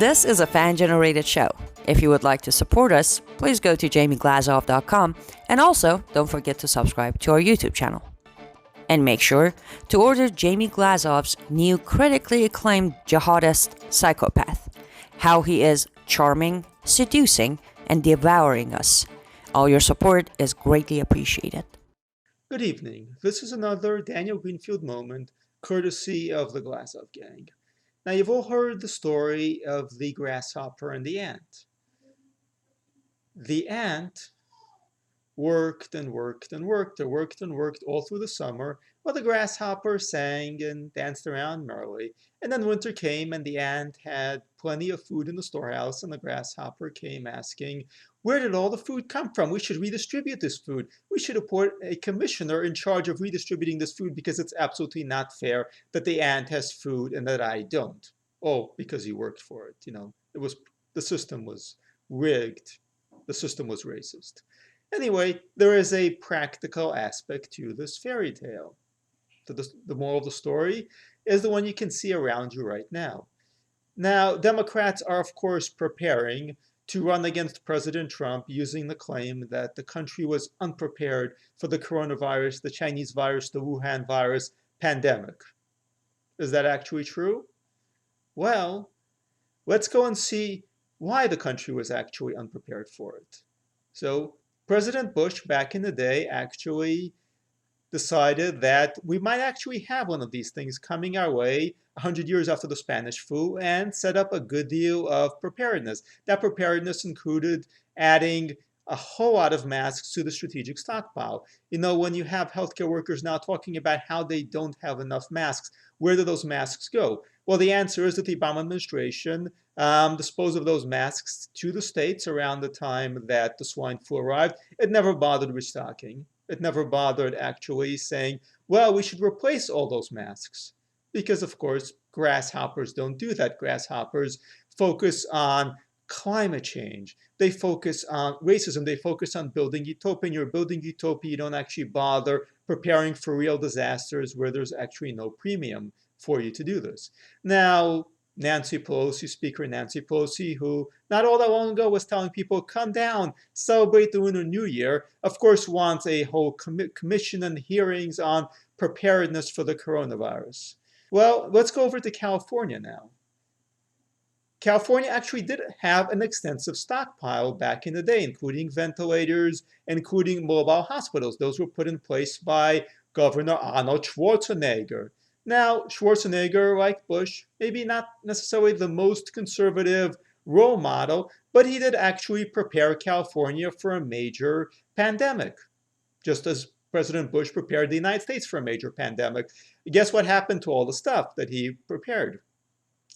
This is a fan-generated show. If you would like to support us, please go to jamieglazov.com and also don't forget to subscribe to our YouTube channel. And make sure to order Jamie Glazov's new critically acclaimed jihadist psychopath. How he is charming, seducing, and devouring us. All your support is greatly appreciated. Good evening. This is another Daniel Greenfield moment, courtesy of the Glazov Gang. Now, you've all heard the story of the grasshopper and the ant. The ant worked and worked and worked and worked and worked all through the summer, while the grasshopper sang and danced around merrily. And then winter came, and the ant had plenty of food in the storehouse, and the grasshopper came asking, "Where did all the food come from? We should redistribute this food. We should appoint a commissioner in charge of redistributing this food because it's absolutely not fair that the ant has food and that I don't." Oh, because he worked for it, the system was rigged. The system was racist. Anyway, there is a practical aspect to this fairy tale. So the moral of the story is the one you can see around you right now. Now, Democrats are, of course, preparing to run against President Trump using the claim that the country was unprepared for the coronavirus, the Chinese virus, the Wuhan virus pandemic. Is that actually true? Well, let's go and see why the country was actually unprepared for it. So, President Bush, back in the day, actually decided that we might actually have one of these things coming our way 100 years after the Spanish flu and set up a good deal of preparedness. That preparedness included adding a whole lot of masks to the strategic stockpile. When you have healthcare workers now talking about how they don't have enough masks, where do those masks go? Well, the answer is that the Obama administration disposed of those masks to the states around the time that the swine flu arrived. It never bothered restocking. It never bothered actually saying, well, we should replace all those masks. Because, of course, grasshoppers don't do that. Grasshoppers focus on climate change. They focus on racism. They focus on building utopia. And you're building utopia, you don't actually bother preparing for real disasters where there's actually no premium for you to do this. Now, Nancy Pelosi, Speaker Nancy Pelosi, who not all that long ago was telling people, come down, celebrate the Lunar New Year, of course wants a whole commission and hearings on preparedness for the coronavirus. Well, let's go over to California now. California actually did have an extensive stockpile back in the day, including ventilators, including mobile hospitals. Those were put in place by Governor Arnold Schwarzenegger. Now, Schwarzenegger, like Bush, maybe not necessarily the most conservative role model, but he did actually prepare California for a major pandemic, just as President Bush prepared the United States for a major pandemic. Guess what happened to all the stuff that he prepared?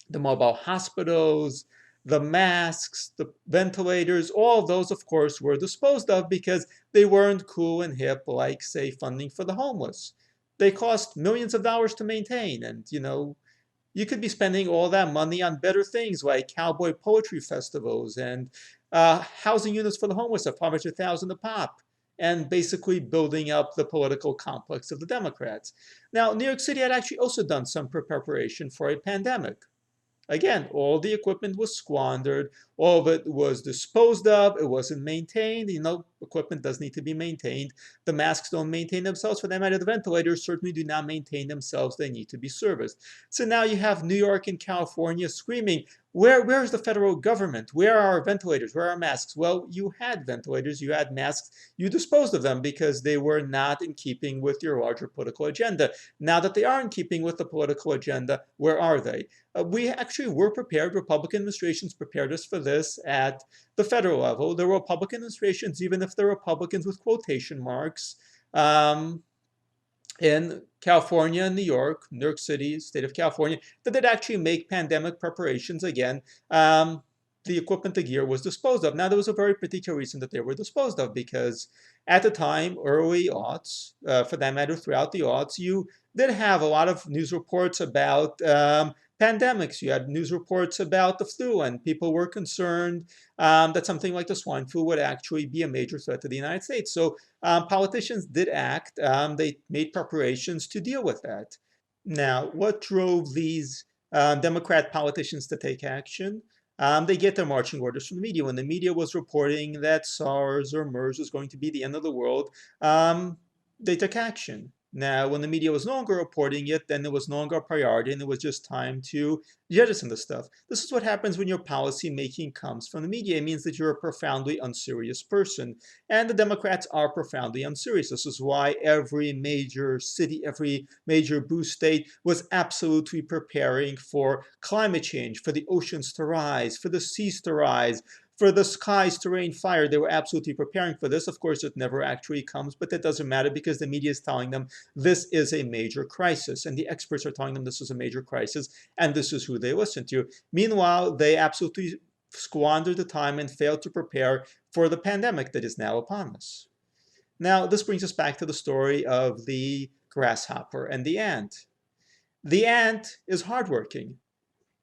The mobile hospitals, the masks, the ventilators, all of those, of course, were disposed of because they weren't cool and hip like, say, funding for the homeless. They cost millions of dollars to maintain. And, you could be spending all that money on better things like cowboy poetry festivals and housing units for the homeless at $500,000 a pop, and basically building up the political complex of the Democrats. Now, New York City had actually also done some preparation for a pandemic. Again, all the equipment was squandered. All of it was disposed of. It wasn't maintained. Equipment does need to be maintained. The masks don't maintain themselves. For that matter, the ventilators certainly do not maintain themselves. They need to be serviced. So now you have New York and California screaming, where's the federal government? Where are our ventilators? Where are our masks? Well, you had ventilators. You had masks. You disposed of them because they were not in keeping with your larger political agenda. Now that they are in keeping with the political agenda, where are they? We actually were prepared. Republican administrations prepared us for this at the federal level. There were Republican administrations, even if they're Republicans with quotation marks, in California and New York City, state of California, that did actually make pandemic preparations again. The equipment, the gear was disposed of. Now, there was a very particular reason that they were disposed of, because at the time, early aughts, for that matter, throughout the aughts, you did have a lot of news reports about pandemics. You had news reports about the flu, and people were concerned that something like the swine flu would actually be a major threat to the United States. So politicians did act. They made preparations to deal with that. Now, what drove these Democrat politicians to take action? They get their marching orders from the media. When the media was reporting that SARS or MERS was going to be the end of the world, they took action. Now, when the media was no longer reporting it, then it was no longer a priority and it was just time to jettison the stuff. This is what happens when your policy making comes from the media. It means that you're a profoundly unserious person. And the Democrats are profoundly unserious. This is why every major city, every major blue state was absolutely preparing for climate change, for the oceans to rise, for the seas to rise, for the skies to rain fire. They were absolutely preparing for this. Of course, it never actually comes, but that doesn't matter because the media is telling them this is a major crisis. And the experts are telling them this is a major crisis, and this is who they listen to. Meanwhile, they absolutely squandered the time and failed to prepare for the pandemic that is now upon us. Now, this brings us back to the story of the grasshopper and the ant. The ant is hardworking.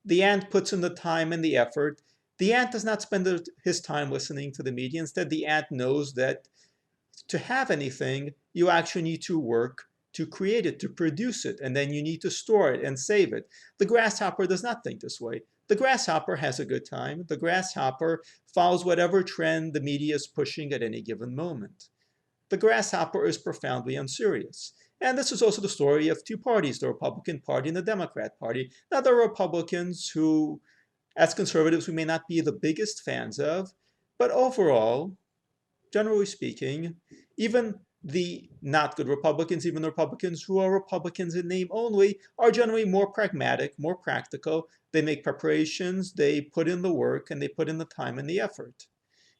The ant puts in the time and the effort. The ant does not spend his time listening to the media. Instead, the ant knows that to have anything, you actually need to work to create it, to produce it, and then you need to store it and save it. The grasshopper does not think this way. The grasshopper has a good time. The grasshopper follows whatever trend the media is pushing at any given moment. The grasshopper is profoundly unserious. And this is also the story of two parties, the Republican Party and the Democrat Party. Now, there are Republicans who, as conservatives, we may not be the biggest fans of, but overall, generally speaking, even the not good Republicans, even the Republicans who are Republicans in name only, are generally more pragmatic, more practical. They make preparations, they put in the work, and they put in the time and the effort.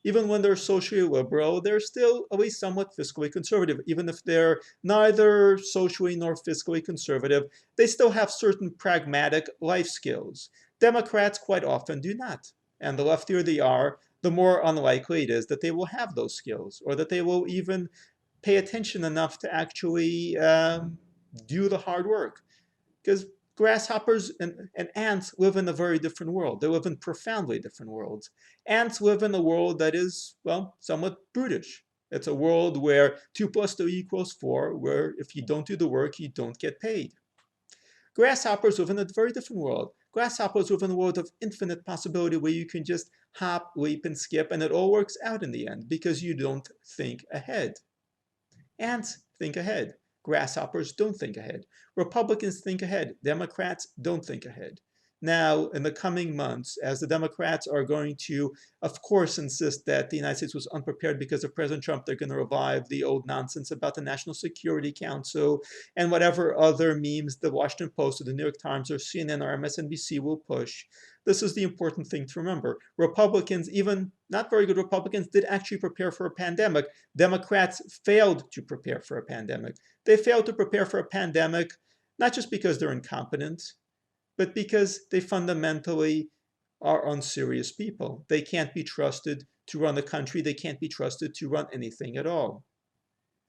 Even when they're socially liberal, they're still at least somewhat fiscally conservative. Even if they're neither socially nor fiscally conservative, they still have certain pragmatic life skills. Democrats quite often do not. And the leftier they are, the more unlikely it is that they will have those skills or that they will even pay attention enough to actually do the hard work. Because grasshoppers and ants live in a very different world. They live in profoundly different worlds. Ants live in a world that is, well, somewhat brutish. It's a world where 2 plus 2 equals 4, where if you don't do the work, you don't get paid. Grasshoppers live in a very different world. Grasshoppers live in a world of infinite possibility where you can just hop, leap, and skip, and it all works out in the end because you don't think ahead. Ants think ahead. Grasshoppers don't think ahead. Republicans think ahead. Democrats don't think ahead. Now, in the coming months, as the Democrats are going to, of course, insist that the United States was unprepared because of President Trump, they're going to revive the old nonsense about the National Security Council and whatever other memes the Washington Post or the New York Times or CNN or MSNBC will push. This is the important thing to remember. Republicans, even not very good Republicans, did actually prepare for a pandemic. Democrats failed to prepare for a pandemic. They failed to prepare for a pandemic not just because they're incompetent, but because they fundamentally are unserious people. They can't be trusted to run the country. They can't be trusted to run anything at all.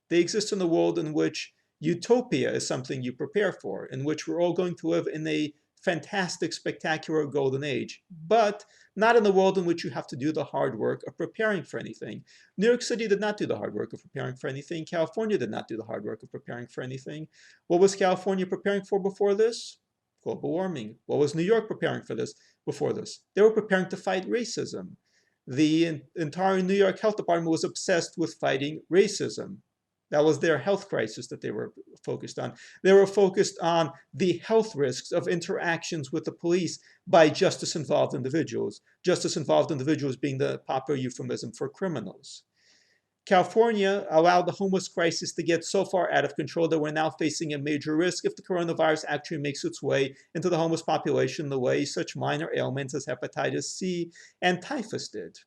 They exist in a world in which utopia is something you prepare for, in which we're all going to live in a fantastic, spectacular golden age, but not in a world in which you have to do the hard work of preparing for anything. New York City did not do the hard work of preparing for anything. California did not do the hard work of preparing for anything. What was California preparing for before this? Global warming. What was New York preparing for this before this? They were preparing to fight racism. The entire New York Health Department was obsessed with fighting racism. That was their health crisis that they were focused on. They were focused on the health risks of interactions with the police by justice-involved individuals. Justice-involved individuals being the popular euphemism for criminals. California allowed the homeless crisis to get so far out of control that we're now facing a major risk if the coronavirus actually makes its way into the homeless population the way such minor ailments as hepatitis C and typhus did.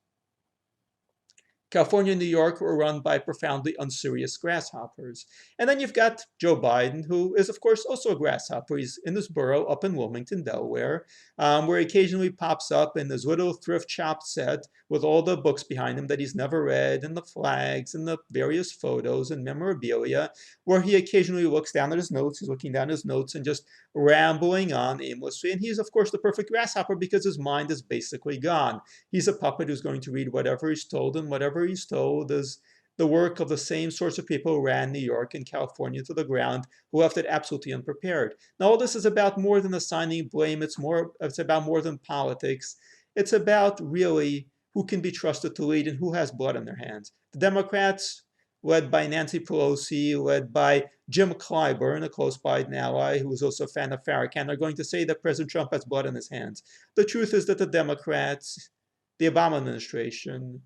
California and New York were run by profoundly unserious grasshoppers. And then you've got Joe Biden, who is, of course, also a grasshopper. He's in this borough up in Wilmington, Delaware, where he occasionally pops up in his little thrift shop set with all the books behind him that he's never read, and the flags, and the various photos and memorabilia, where he occasionally looks down at his notes. He's looking down at his notes and just rambling on aimlessly. And he's, of course, the perfect grasshopper because his mind is basically gone. He's a puppet who's going to read whatever he's told, and whatever he's told is the work of the same sorts of people who ran New York and California to the ground, who left it absolutely unprepared. Now, all this is about more than assigning blame. It's about more than politics. It's about really who can be trusted to lead and who has blood on their hands. The Democrats, led by Nancy Pelosi, led by Jim Clyburn, a close Biden ally who is also a fan of Farrakhan, are going to say that President Trump has blood on his hands. The truth is that the Democrats, the Obama administration,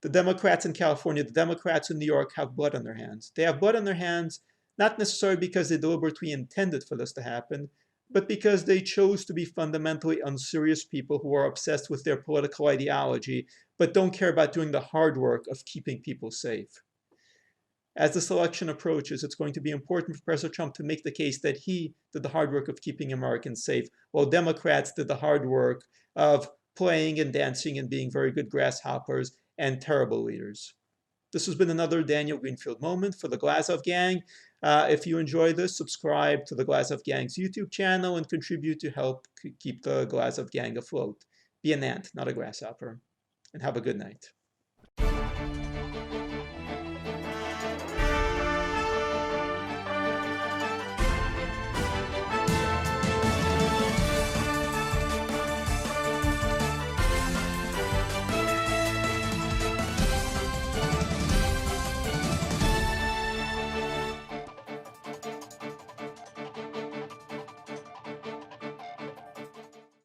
the Democrats in California, the Democrats in New York have blood on their hands. They have blood on their hands not necessarily because they deliberately intended for this to happen, but because they chose to be fundamentally unserious people who are obsessed with their political ideology, but don't care about doing the hard work of keeping people safe. As this election approaches, it's going to be important for President Trump to make the case that he did the hard work of keeping Americans safe, while Democrats did the hard work of playing and dancing and being very good grasshoppers and terrible leaders. This has been another Daniel Greenfield moment for the Glazov Gang. If you enjoy this, subscribe to the Glazov Gang's YouTube channel and contribute to help keep the Glazov Gang afloat. Be an ant, not a grasshopper. And have a good night.